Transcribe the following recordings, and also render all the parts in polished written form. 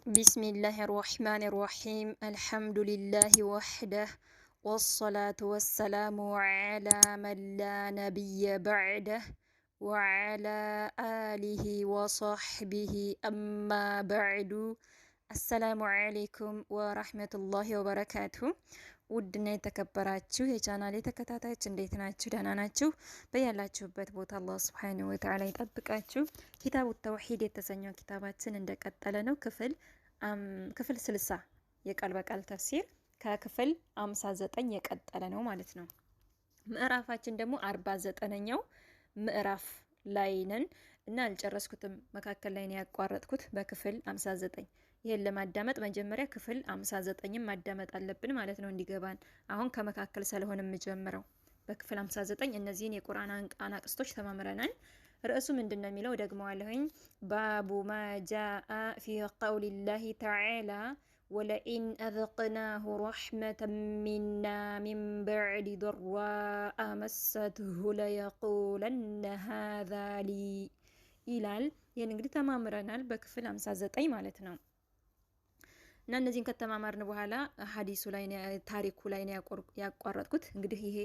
بسم الله الرحمن الرحيم الحمد لله وحده والصلاة والسلام على من لا نبي بعده وعلى آله وصحبه أما بعد السلام عليكم ورحمة الله وبركاته ውድና የተከበራችሁ የቻናሌ ተከታታዮች እንዴት ናችሁ? ደህና ናችሁ? በያላችሁበት ቦታ አላህ Subhanahu Wa Ta'ala ይጠብቃችሁ። ኪታቡ ተውሂድ የተሰኘው ኪታባችን እንደቀጠለ ነው። ክፍል 60 የቃል በቃል ተፍሲር ከክፍል 59 የቀጠለ ነው ማለት ነው። ምዕራፋችን ደግሞ 49ኛው ምዕራፍ ላይ ነን እና አልጨረስኩትም፣ መካከል ላይ ነው ያቋረጥኩት በክፍል 59። ይሄን ለማዳመጥ መጀመሪያ ክፍል 59ን ማዳመጥ አለብን ማለት ነው እንዲገባን። አሁን ከመካከል ስለሆነ የምጀምረው በክፍል 59 እነዚህን የቁርአን አናቅስቶች ተማምረናል። ርዕሱ ምንድነው የሚለው ደግመዋለሁኝ። ባቡ ማ ጃአ ፊ ቀውሊላሂ ተዓላ ወለኢን አዝቅናሁ ረሕመተን ሚና ሚን በዕድ ضራአ መሰትሁ ለየቁለነ ሃዛ ሊ ይላል። ይህን እንግዲህ ተማምረናል በክፍል 59 ማለት ነው። እና እነዚህን ከተማማርን በኋላ ሐዲሱ ላይ ታሪኩ ላይ ነው ያቋረጥኩት። እንግዲህ ይሄ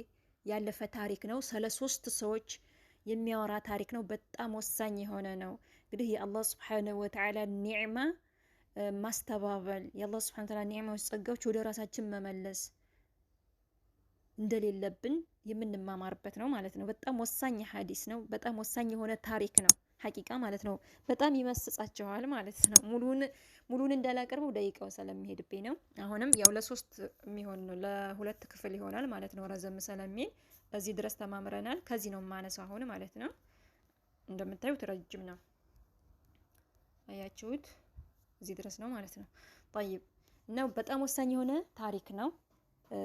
ያለፈ ታሪክ ነው፣ ስለ 3 ሰዎች የሚያወራ ታሪክ ነው። በጣም ወሳኝ የሆነ ነው። እንግዲህ የአላህ Subhanahu Wa Ta'ala ኒዕማ ማስተባበል፣ የአላህ Subhanahu Wa Ta'ala ኒዕማዎች ጸጋዎች ወደ ራሳችን መመለስ እንደሌለብን የምንማማርበት ነው ማለት ነው። በጣም ወሳኝ ሐዲስ ነው። በጣም ወሳኝ የሆነ ታሪክ ነው ሐቂቃ ማለት ነው። በጣም ይመስጻቸዋል ማለት ነው። ሙሉን እንዳላቀርበው ደቂቃው ስለሚሄድብኝ ነው። አሁንም ያው ለ3 የሚሆን ነው፣ ለ2 ክፍል ይሆናል ማለት ነው። ረዘም ስለሚል እዚህ ድረስ ተማምረናል። ከዚህ ነው ማነሳው አሁን ማለት ነው። እንደምታዩት ረጅም ነው፣ አያችሁት? እዚህ ድረስ ነው ማለት ነው። طيب ነው በጣም ወሳኝ የሆነ ታሪክ ነው።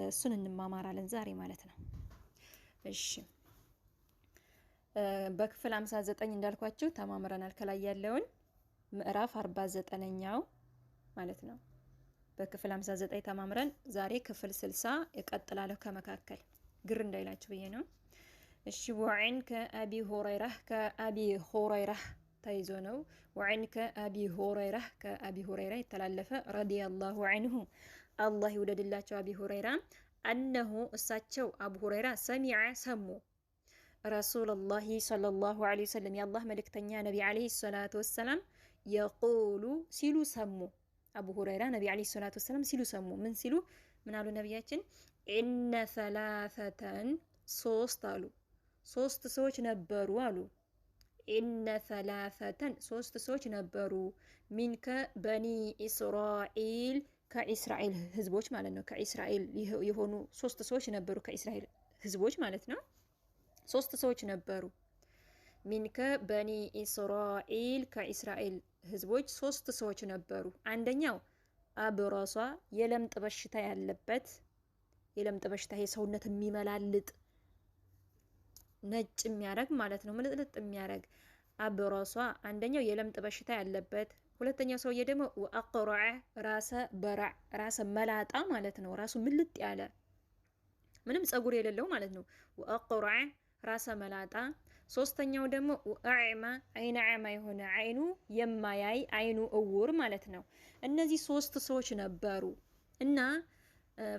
እሱን እንማማራለን ዛሬ ማለት ነው። እሺ በክፍል 59 እንዳልኳችሁ ተማምረናል። ከላይ ያለውን ምዕራፍ 49ኛው ማለት ነው። በክፍል 59 ተማምረን ዛሬ ክፍል 60 እቀጥላለሁ ከመካከል ግር እንዳይላችሁ ብዬ ነው። እሺ ወዐን ከአቢ ሁረይራ ተይዞ ነው። ወዐን ከአቢ ሁረይራ የተላለፈ ረዲየላሁ ዐንሁ አላህ ይውደድላቸው አቢ ሁረይራ አነሁ እሳቸው አቡ ሁረይራ ሰሚዐ ሰሙ ረሱላላሂ ሰለላሁ ዐለይሂ ወሰለም የአላህ መልእክተኛ ነቢ ዐለይሂ ሰላቱ ወሰላም የቁሉ ሲሉ ሰሙ። አቡ ሁረይራ ነቢ ዐለይሂ ሰላቱ ወሰላም ሲሉ ሰሙ። ምን ሲሉ ምን አሉ ነቢያችን? ኢነ ሰላሰተን 3 አሉ፣ 3 ሰዎች ነበሩ አሉ። ኢነ ሰላሰተን 3 ሰዎች ነበሩ። ሚንከ በኒ እስራኤል ከእስራኤል ህዝቦች ማለት ነው። ከእስራኤል የሆኑ 3 ሰዎች ነበሩ፣ ከእስራኤል ህዝቦች ማለት ነው። 3 ሰዎች ነበሩ። ሚንከ በኒ እስራኤል ከእስራኤል ህዝቦች 3 ሰዎች ነበሩ። አንደኛው አብረሷ የለምጥ በሽታ ያለበት፣ የለምጥ በሽታ የሰውነት የሚመላልጥ ነጭ የሚያረግ ማለት ነው፣ ምልጥልጥ የሚያረግ አብረሷ አንደኛው የለምጥ በሽታ ያለበት። ሁለተኛው ሰውዬ ደግሞ ወአቅራዕ ራሰ መላጣ ማለት ነው፣ ራሱ ምልጥ ያለ ምንም ጸጉር የሌለው ማለት ነው። ወአቅራዕ ራሰ መላጣ። ሶስተኛው ደግሞ ወአዕማ አይነ አዕማ የሆነ አይኑ የማያይ አይኑ እውር ማለት ነው። እነዚህ 3 ሰዎች ነበሩ እና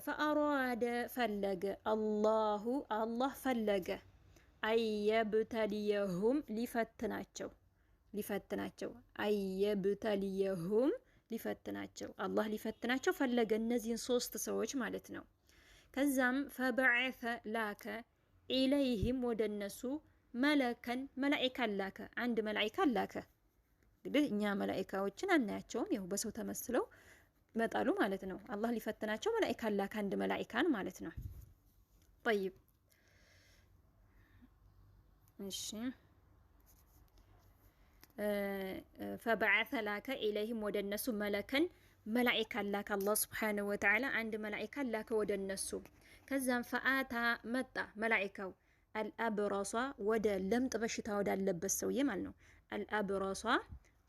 ፈአራደ ፈለገ አላህ ፈለገ አየብተሊየሁም ሊፈትናቸው አላህ ሊፈትናቸው ፈለገ እነዚህን 3 ሰዎች ማለት ነው። ከዛም ፈበዐሰ ላከ ኢለይህም ወደ እነሱ መለከን መላኢካን ላከ፣ አንድ መላኢካን ላከ። እንግዲህ እኛ መላኢካዎችን አናያቸውም፣ ያው በሰው ተመስለው ይመጣሉ ማለት ነው። አላህ ሊፈትናቸው መላኢካን ላከ፣ አንድ መላኢካን ማለት ነው። طيب እሺ ፈበዐሰ ላከ ኢለይህም ወደ እነሱ መለከን መላኢካን ላከ። አላህ Subhanahu Wa Ta'ala አንድ መላኢካን ላከ ወደ እነሱ። ከዛም ፈአታ መጣ መላኢካው አልአብረሷ ወደ ለምጥ በሽታ ወዳለበት ሰውዬ ማለት ነው። አልአብረሷ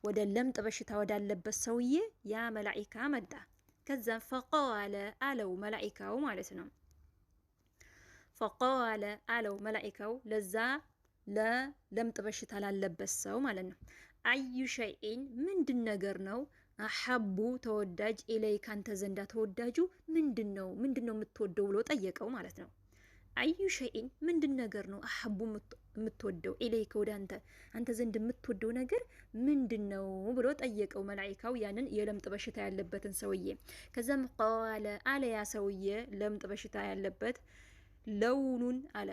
ወደ ለምጥ በሽታ ወዳለበት ሰውዬ ያ መላኢካ መጣ። ከዛም ፈቃለ አለው መላኢካው ማለት ነው። ፈቃለ አለው መላኢካው ለዛ ለለምጥ በሽታ ላለበት ሰው ማለት ነው። አዩ ሸይን ምንድን ነገር ነው አሐቡ ተወዳጅ ኢለይከ አንተ ዘንዳ ተወዳጁ ምንድነው የምትወደው ብሎ ጠየቀው ማለት ነው። አዩ ሸይን ምንድን ነገር ነው አሐቡ የምትወደው ኢለይከ ወደ አንተ ዘንድ የምትወደው ነገር ምንድነው ብሎ ጠየቀው መላኢካው ያንን የለምጥ በሽታ ያለበትን ሰውዬ። ከዛም ቃለ አለ ያ ሰውዬ ለምጥ በሽታ ያለበት ለውኑን አለ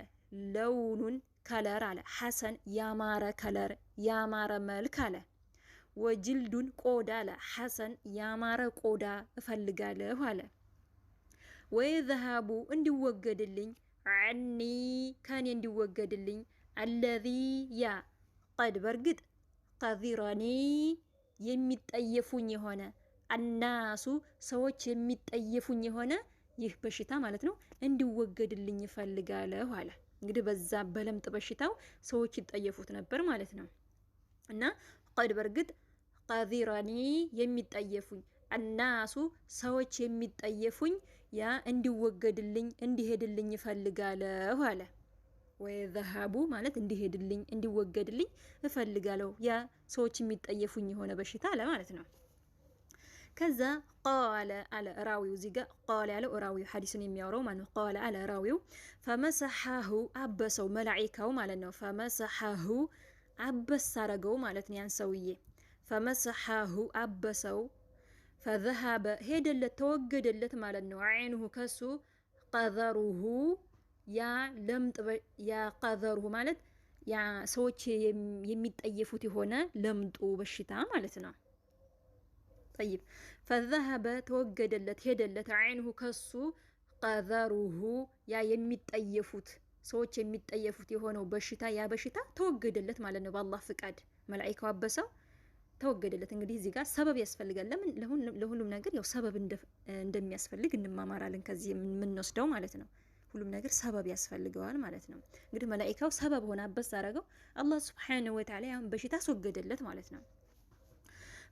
ለውኑን ከለር አለ ሐሰን ያማረ ከለር ያማረ መልክ አለ ወጅልዱን ቆዳ አለ ሐሰን ያማረ ቆዳ እፈልጋለሁ አለ ወይዘሃቡ እንዲወገድልኝ አኒ ከኔ እንዲወገድልኝ አለዚ ያ ቀድ በርግጥ ቀዚረኒ የሚጠየፉኝ የሆነ አናሱ ሰዎች የሚጠየፉኝ የሆነ ይህ በሽታ ማለት ነው እንዲወገድልኝ እፈልጋለሁ አለ። እንግዲህ በዛ በለምጥ በሽታው ሰዎች ይጠየፉት ነበር ማለት ነው። እና ቀድ በርግጥ ቀዚረኒ የሚጠየፉኝ አናሱ ሰዎች የሚጠየፉኝ ያ እንዲወገድልኝ እንዲሄድልኝ እፈልጋለሁ አለ። ወይዘሃቡ ማለት እንዲሄድልኝ እንዲወገድልኝ እፈልጋለሁ ያ ሰዎች የሚጠየፉኝ የሆነ በሽታ አለ ማለት ነው። ከዛ ቃለ አለ ራዊው እዚህ ጋር ቃለ ያለው ራዊው ሐዲሱን የሚያወራው ማለት ነው። ቃለ አለ ራዊው ፈመሰሐሁ አበሰው መላኢካው ማለት ነው። ፈመሰሐሁ አበስ አረገው ማለት ነው ያን ሰውዬ ፈመሰሐሁ አበሰው ፈዘሀበ ሄደለት ተወገደለት ማለት ነው። አይኑሁ ከሱ ቀዘሩሁ ያ ለምጥ ያ ቀዘሩሁ ማለት ያ ሰዎች የሚጠየፉት የሆነ ለምጡ በሽታ ማለት ነው። طيب ፈዘሀበ ተወገደለት ሄደለት አይኑሁ ከሱ ቀዘሩሁ ያ የሚጠየፉት ሰዎች የሚጠየፉት የሆነው በሽታ ያ በሽታ ተወገደለት ማለት ነው። በአላህ ፍቃድ መላኢካው አበሰው ተወገደለት። እንግዲህ እዚህ ጋር ሰበብ ያስፈልጋል። ለሁሉም ነገር ያው ሰበብ እንደሚያስፈልግ እንማማራለን ከዚህ የምንወስደው ማለት ነው። ሁሉም ነገር ሰበብ ያስፈልገዋል ማለት ነው። እንግዲህ መላኢካው ሰበብ ሆነ አበስ አረገው አላህ ሱብሓነሁ ወተዓላ ያን በሽታ አስወገደለት ማለት ነው።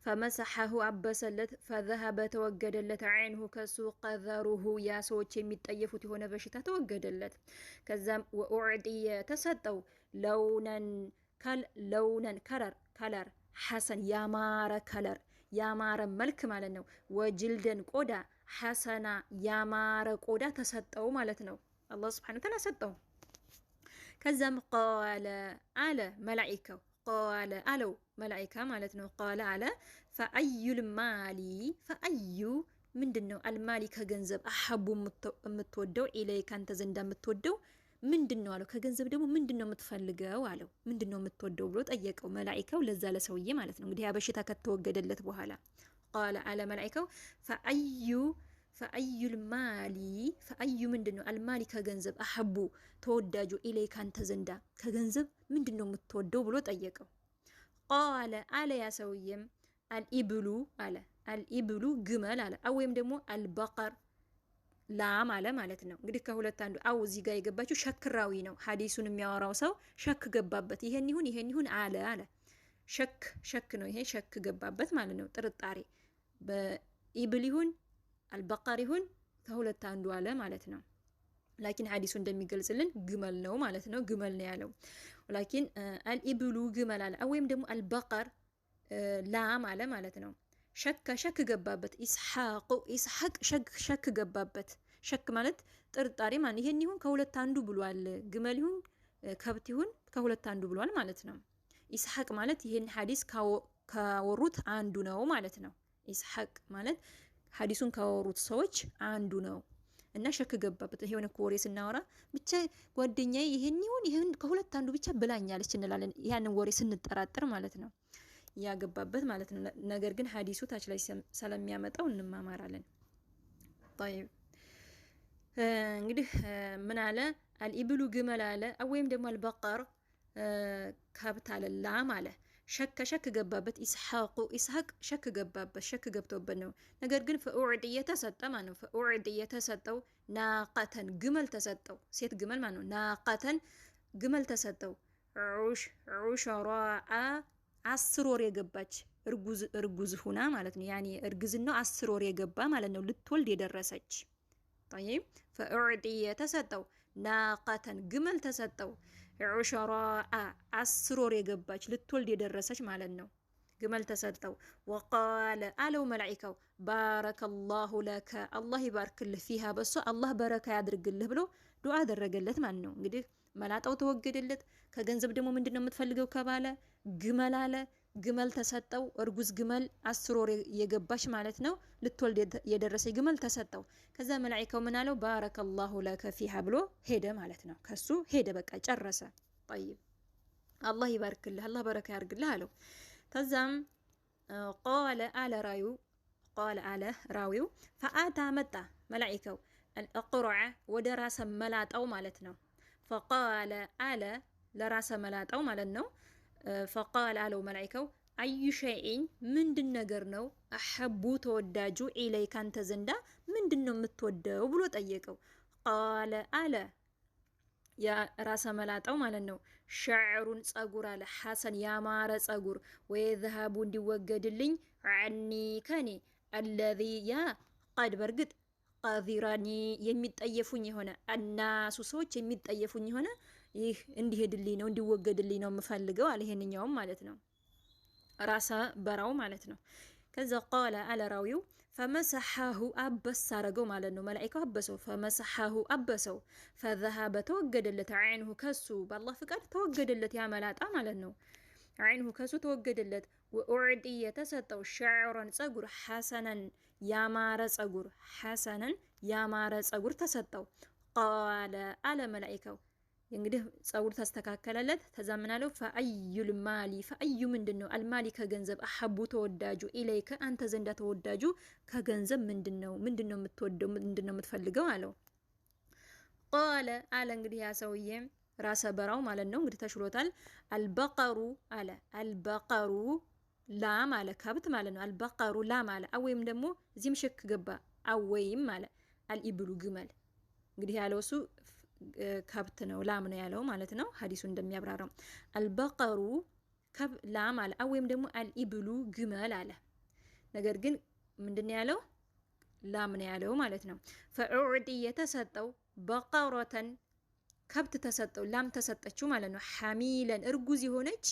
ፈመሰሐሁ አበሰለት ፈዘሀበ ተወገደለት አይንሁ ከሱ ቀዘሩሁ ያ ሰዎች የሚጠየፉት የሆነ በሽታ ተወገደለት። ከዛም ወኡዕጢየ ተሰጠው ለውነን ከለር ሐሰን ያማረ ከለር ያማረ መልክ ማለት ነው። ወጅልደን ቆዳ ሐሰና ያማረ ቆዳ ተሰጠው ማለት ነው። አላህ ሱብሓነሁ ወተዓላ ሰጠው። ከዛም ቃለ አለ መላኢካው ቃለ አለው መላኢካ ማለት ነው። ቃለ አለ ፈአዩል ማሊ ፈአዩ ምንድነው አልማሊ ከገንዘብ አሐቡ የምትወደው ኢለይከ አንተ ዘንዳ የምትወደው ምንድነው አለው። ከገንዘብ ደግሞ ምንድነው የምትፈልገው አለው። ምንድነው የምትወደው ብሎ ጠየቀው መላኢካው ለዛ ለሰውዬ ማለት ነው። እንግዲህ ያ በሽታ ከተወገደለት በኋላ ቃለ አለ መላኢካው ፈአዩል ማሊ ፈአዩ ምንድነው አልማሊ ከገንዘብ አሐቡ ተወዳጁ ኢለይከ አንተ ዘንዳ ከገንዘብ ምንድነው የምትወደው ብሎ ጠየቀው። ቃለ አለ ያ ሰውዬም አልኢብሉ አለ አልኢብሉ ግመል አለ ወይም ደግሞ አልበቀር ላም አለ ማለት ነው። እንግዲህ ከሁለት አንዱ አው እዚህ ጋር የገባችው ሸክራዊ ነው። ሐዲሱን የሚያወራው ሰው ሸክ ገባበት። ይሄን ይሁን አለ ሸክ ነው። ይሄ ሸክ ገባበት ማለት ነው። ጥርጣሬ በኢብል ይሁን አልበቀር ይሁን ከሁለት አንዱ አለ ማለት ነው። ላኪን ሐዲሱ እንደሚገልጽልን ግመል ነው ማለት ነው። ግመል ነው ያለው። ላኪን አልኢብሉ ግመል አለ ወይም ደግሞ አልበቀር ላም አለ ማለት ነው። ሸክ ገባበት። ኢስሐቅ ሸክ ገባበት። ሸክ ማለት ጥርጣሬ ማለት ይሄን ይሁን ከሁለት አንዱ ብሏል። ግመል ይሁን ከብት ይሁን ከሁለት አንዱ ብሏል ማለት ነው። ኢስሐቅ ማለት ይሄን ሐዲስ ካወሩት አንዱ ነው ማለት ነው። ኢስሐቅ ማለት ሐዲሱን ካወሩት ሰዎች አንዱ ነው እና ሸክ ገባበት። ይሄውን ወሬ ስናወራ ብቻ ጓደኛዬ ይሄን ከሁለት አንዱ ብቻ ብላኛለች እንላለን። ያንን ወሬ ስንጠራጠር ማለት ነው ያገባበት ማለት ነው። ነገር ግን ሐዲሱ ታች ላይ ስለሚያመጣው እንማማራለን። طيب እንግዲህ ምን አለ አልኢብሉ ግመል አለ ወይም ደግሞ አልበቀር ከብት አለ ላም አለ። ሸክ ገባበት። ኢስሐቅ ሸክ ገባበት። ሸክ ገብቶበት ነው። ነገር ግን ፈኡዕድየ ተሰጠ ማለት ነው። ፈኡዕድየ ተሰጠው ናቀተን ግመል ተሰጠው። ሴት ግመል ማለት ነው። ናቀተን ግመል ተሰጠው ዑሸራአ 10 ወር የገባች እርጉዝ ሁና ማለት ነው። ያኔ እርግዝናው 10 ወር የገባ ማለት ነው። ልትወልድ የደረሰች طيب ፈኡዕድየ ተሰጠው ናቀተን ግመል ተሰጠው ዑሸራአ 10 ወር የገባች ልትወልድ የደረሰች ማለት ነው። ግመል ተሰጠው። ወቃለ አለው መላኢካው ባረከላሁ ለከ አላህ ይባርክልህ ፊሃ በሷ አላህ በረካ ያድርግልህ ብሎ ዱዓ አደረገለት ማለት ነው። እንግዲህ መላጣው ተወገደለት። ከገንዘብ ደግሞ ምንድነው የምትፈልገው ከባለ ግመል አለ። ግመል ተሰጠው። እርጉዝ ግመል 10 ወር የገባሽ ማለት ነው ልትወልድ የደረሰ ግመል ተሰጠው። ከዛ መላኢካው ምን አለው ባረከላሁ ለከ ፊሃ ብሎ ሄደ ማለት ነው። ከሱ ሄደ በቃ ጨረሰ። طيب አላህ ይባርክልህ አላህ በረካ ያርግልህ አለው። ተዛም ቃለ አለ ራዊው ፈአታ መጣ መላኢካው አልአቅረዐ ወደ ራሰ መላጣው ማለት ነው። ፈቃለ አለ ለራሰ መላጣው ማለት ነው። ፈቃለ አለው መላኢካው አዩ ሸይኢን ምንድን ነገር ነው አሐቡ ተወዳጁ ኢለይካ አንተ ዘንዳ ምንድን ነው የምትወደው ብሎ ጠየቀው። ቃለ አለ ያ ራሰ መላጣው ማለት ነው ሸዕሩን ጸጉር አለ ሐሰን ያማረ ጸጉር ወየዝሃቡ እንዲወገድልኝ ዐኒ ከኔ አለዚ ያ ቀድ በርግጥ ቀዚራኒ የሚጠየፉኝ የሆነ አናሱ ሰዎች የሚጠየፉኝ የሆነ ይህ እንዲሄድልኝ ነው እንዲወገድልኝ ነው የምፈልገው አለ። ይሄንኛውም ማለት ነው ራሰ በራው ማለት ነው። ከዛ ቃለ አለ ራዊው ፈመሰሐሁ አበስ አረገው ማለት ነው። መላኢካው አበሰው። ፈመሰሐሁ አበሰው ፈዘሀበ ተወገደለት ዐይንሁ ከሱ በአላህ ፍቃድ ተወገደለት ያ መላጣ ማለት ነው። ዐይንሁ ከሱ ተወገደለት። ወኡዕጢየ ተሰጠው ሸዕረን ጸጉር ሐሰነን ያማረ ጸጉር ሐሰነን ያማረ ጸጉር ተሰጠው። ቃለ አለ መላኢካው እንግዲህ ጸጉር ተስተካከለለት። ተዛምናለው ፈአዩል ማሊ ፈአዩ ምንድነው አልማሊ ከገንዘብ አሐቡ ተወዳጁ ኢለይከ አንተ ዘንዳ ተወዳጁ ከገንዘብ ምንድነው የምትወደው ምንድነው የምትፈልገው አለው። ቃለ አለ እንግዲህ ያ ሰውዬ ራሰ በራው ማለት ነው እንግዲህ ተሽሎታል። አልበቀሩ አለ አልበቀሩ ላም አለ ከብት ማለት ነው። አልበቀሩ ላም አለ አወይም ደግሞ እዚህም ሽክ ገባ አወይም አለ አልኢብሉ ግመል እንግዲህ ያለው እሱ ከብት ነው ላም ነው ያለው ማለት ነው። ሐዲሱ እንደሚያብራራው አልበቀሩ ላም አለ አወይም ደግሞ አልኢብሉ ግመል አለ። ነገር ግን ምንድነው ያለው ላም ነው ያለው ማለት ነው። ፈኡዕዲ የተሰጠው በቀረተን ከብት ተሰጠው ላም ተሰጠችው ማለት ነው። ሐሚለን እርጉዝ የሆነች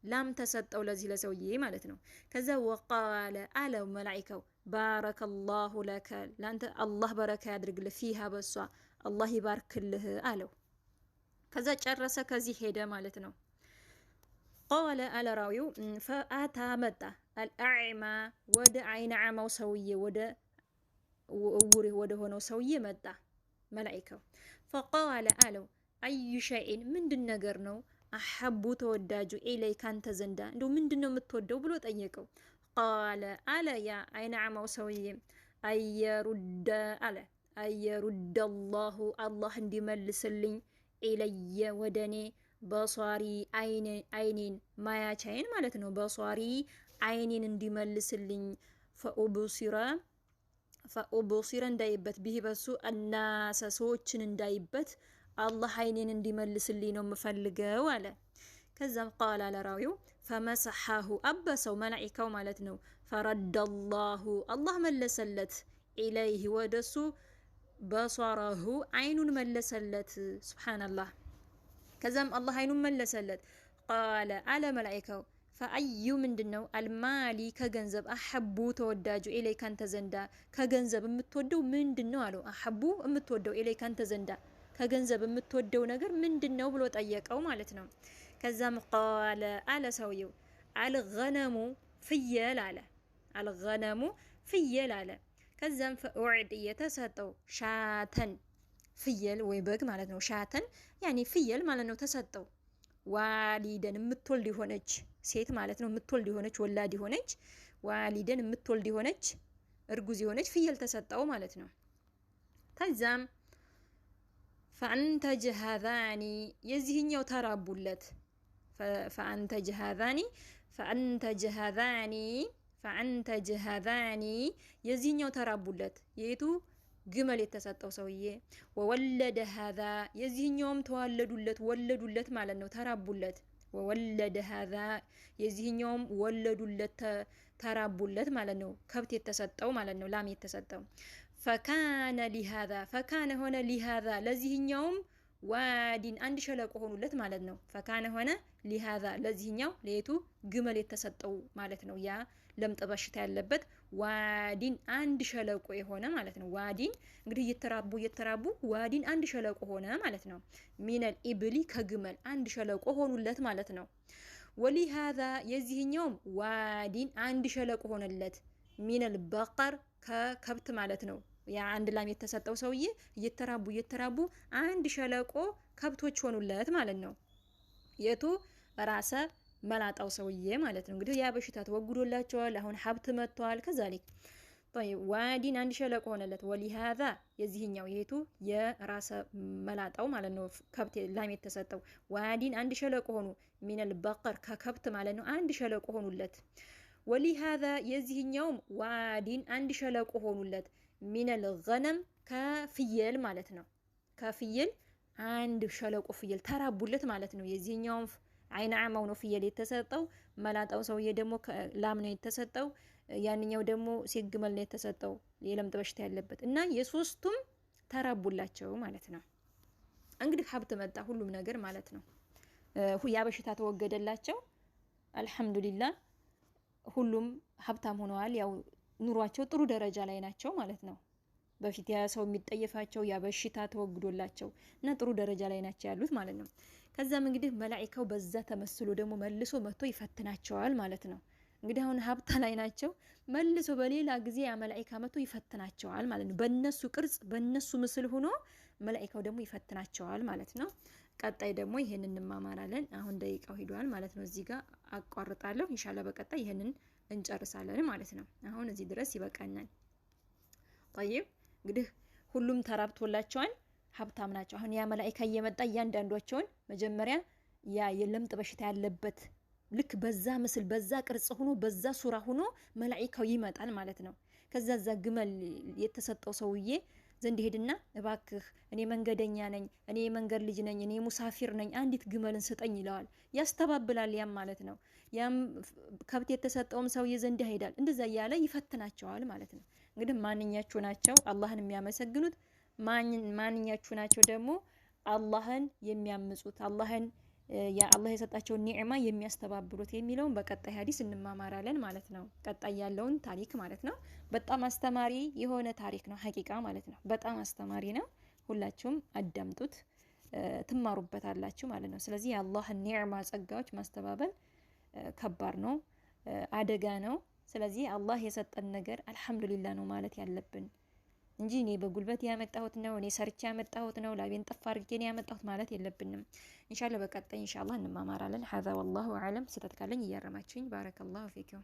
ላም ተሰጠው ለዚህ ለሰውዬ ማለት ነው። ከዛ ወቃለ አለው መላኢካው ባረከላሁ ለከ ላንተ አላህ በረካ ያድርግልህ ፊሃ በሷ አላህ ይባርክልህ አለው። ከዛ ጨረሰ ከዚህ ሄደ ማለት ነው። ቃለ አለ ራዊው ፈአታ መጣ አልአዕማ ወደ አይነ አማው ሰውዬ ወደ እውር ወደ ሆነው ሰውዬ መጣ መላኢካው። ፈቃለ አለው አዩ ሸይን ምንድን ነገር ነው አሐቡ ተወዳጁ ኢለይካ አንተ ዘንዳ እንደው ምንድነው የምትወደው ብሎ ጠየቀው። ቃለ አለ ያ አይነ አማው ሰውዬ አየሩደ አለ አየሩደ አላሁ አላህ እንዲመልስልኝ ኢለየ ወደኔ በሷሪ አይኔን ማያቻይን ማለት ነው። በሷሪ አይኔን እንዲመልስልኝ ፈኡብሲረ እንዳይበት ቢህ በሱ እናሰ ሰዎችን እንዳይበት አላህ አይኔን እንዲመልስልኝ ነው የምፈልገው አለ። ከዛም ቃል አለ ራዊው ፈመሰሐሁ አበሰው መላኢካው ማለት ነው። ፈረደላሁ አላህ መለሰለት ኢለይህ ወደሱ በሷራሁ አይኑን መለሰለት። ሱብሃንአላህ ከዛም አላህ አይኑን መለሰለት። ቃለ አለ መላኢካው ፈአዩ ምንድነው አልማሊ ከገንዘብ አሐቡ ተወዳጁ ኢለይካ አንተ ዘንዳ ከገንዘብ የምትወደው ምንድነው አለው። አሐቡ የምትወደው ኢለይካ አንተ ዘንዳ ከገንዘብ የምትወደው ነገር ምንድነው ብሎ ጠየቀው ማለት ነው። ከዛም ቃለ አለ ሰውየው አልገነሙ ፍየል አለ አልገነሙ ፍየል አለ። ከዛም ፈኡዕድ የተሰጠው ሻተን ፍየል ወይ በግ ማለት ነው። ሻተን ያኒ ፍየል ማለት ነው ተሰጠው። ዋሊደን የምትወልድ የሆነች ሴት ማለት ነው። የምትወልድ የሆነች ወላድ የሆነች ዋሊደን የምትወልድ የሆነች እርጉዝ የሆነች ፍየል ተሰጠው ማለት ነው። ከዛም ፈአንተጀ ሃዛኒ የዚህኛው ተራቡለት። ፈአንተጀ ሃዛኒ የዚህኛው ተራቡለት የቱ ግመል የተሰጠው ሰውዬ። ወወለደ ሃዛ የዚህኛውም ተዋለዱለት ወለዱለት ማለት ነው ተራቡለት። ወወለደ ሃዛ የዚህኛውም ወለዱለት ተራቡለት ማለት ነው። ከብት የተሰጠው ማለት ነው ላም የተሰጠው። ፈካነ ሊሃዛ ፈካነ ሆነ ሊሃዛ ለዚህኛውም ዋዲን አንድ ሸለቆ ሆኑለት ማለት ነው። ፈካነ ሆነ ሊሃዛ ለዚህኛው ለየቱ ግመል የተሰጠው ማለት ነው። ያ ለምጥ በሽታ ያለበት ዋዲን አንድ ሸለቆ የሆነ ማለት ነው። ዋዲን እንግዲህ እየተራቡ ዋዲን አንድ ሸለቆ ሆነ ማለት ነው። ሚነል ኢብሊ ከግመል አንድ ሸለቆ ሆኑለት ማለት ነው። ወሊሃዛ የዚህኛውም ዋዲን አንድ ሸለቆ ሆነለት ሚነል በቀር ከከብት ማለት ነው። ያ አንድ ላም የተሰጠው ሰውዬ እየተራቡ አንድ ሸለቆ ከብቶች ሆኑለት ማለት ነው። የቱ ራሰ መላጣው ሰውዬ ማለት ነው። እንግዲህ ያ በሽታ ተወግዶላቸዋል። አሁን ሀብት መጥቷል። ከዛሊክ طيب ዋዲን አንድ ሸለቆ ሆነለት። ወሊሃዛ የዚህኛው የቱ የራሰ መላጣው ማለት ነው። ከብት ላም የተሰጠው ዋዲን አንድ ሸለቆ ሆኑ ሚነል በቀር ከከብት ማለት ነው። አንድ ሸለቆ ሆኑለት። ወሊሃዛ የዚህኛውም ዋዲን አንድ ሸለቆ ሆኑለት ሚነል ገነም ከፍየል ማለት ነው። ከፍየል አንድ ሸለቆ ፍየል ተራቡለት ማለት ነው። የዚህኛውም አይነ አማው ነው ፍየል የተሰጠው። መላጣው ሰውዬ ደግሞ ላም ነው የተሰጠው። ያንኛው ደግሞ ሲግመል ነው የተሰጠው የለምጥ በሽታ ያለበት እና የሶስቱም ተራቡላቸው ማለት ነው። እንግዲህ ሀብት መጣ ሁሉም ነገር ማለት ነው። ያ በሽታ ተወገደላቸው። አልሐምዱሊላህ ሁሉም ሀብታም ሆነዋል። ያው ኑሯቸው ጥሩ ደረጃ ላይ ናቸው ማለት ነው። በፊት ያ ሰው የሚጠየፋቸው ያ በሽታ ተወግዶላቸው እና ጥሩ ደረጃ ላይ ናቸው ያሉት ማለት ነው። ከዛም እንግዲህ መላኢካው በዛ ተመስሎ ደግሞ መልሶ መጥቶ ይፈትናቸዋል ማለት ነው። እንግዲህ አሁን ሀብታ ላይ ናቸው። መልሶ በሌላ ጊዜ ያ መላኢካ መጥቶ ይፈትናቸዋል ማለት ነው። በእነሱ ቅርጽ በእነሱ ምስል ሆኖ መላኢካው ደግሞ ይፈትናቸዋል ማለት ነው። ቀጣይ ደግሞ ይሄንን እንማማራለን። አሁን ደቂቃው ሄዷል ማለት ነው። እዚህ ጋር አቋርጣለሁ። ኢንሻአላህ በቀጣይ ይሄንን እንጨርሳለን ማለት ነው። አሁን እዚህ ድረስ ይበቃናል። طيب እንግዲህ ሁሉም ተራብቶላቸዋል፣ ሀብታም ናቸው። አሁን ያ መላኢካ እየመጣ እያንዳንዷቸውን መጀመሪያ ያ የለምጥ በሽታ ያለበት ልክ በዛ ምስል በዛ ቅርጽ ሆኖ በዛ ሱራ ሆኖ መላኢካው ይመጣል ማለት ነው። ከዛ ግመል የተሰጠው ሰውዬ ዘንድ ሄድና እባክህ እኔ መንገደኛ ነኝ፣ እኔ የመንገድ ልጅ ነኝ፣ እኔ ሙሳፊር ነኝ፣ አንዲት ግመልን ስጠኝ ይለዋል። ያስተባብላል ያም ማለት ነው። ያም ከብት የተሰጠውም ሰውዬ ዘንድ ይሄዳል። እንደዛ እያለ ይፈትናቸዋል ማለት ነው። እንግዲህ ማንኛችሁ ናቸው አላህን የሚያመሰግኑት? ማንኛችሁ ናቸው ደግሞ አላህን የሚያምጹት? አላህን አላህ የሰጣቸውን ኒዕማ የሚያስተባብሩት የሚለውን በቀጣይ ሐዲስ እንማማራለን ማለት ነው። ቀጣይ ያለውን ታሪክ ማለት ነው። በጣም አስተማሪ የሆነ ታሪክ ነው ሐቂቃ ማለት ነው። በጣም አስተማሪ ነው። ሁላችሁም አዳምጡት፣ ትማሩበታላችሁ ማለት ነው። ስለዚህ የአላህን ኒዕማ ጸጋዎች ማስተባበል ከባድ ነው፣ አደጋ ነው። ስለዚህ አላህ የሰጠን ነገር አልሐምዱሊላህ ነው ማለት ያለብን እንጂ እኔ በጉልበት ያመጣሁት ነው፣ እኔ ሰርቼ ያመጣሁት ነው፣ ላቤን ጠፋ አድርጌ ነው ያመጣሁት ማለት የለብንም። ኢንሻአላህ በቀጣይ ኢንሻአላህ እንማማራለን። ሀዛ ወላሁ አዕለም። ስህተት ካለኝ እያረማችሁኝ። ባረከላሁ ፊኩም።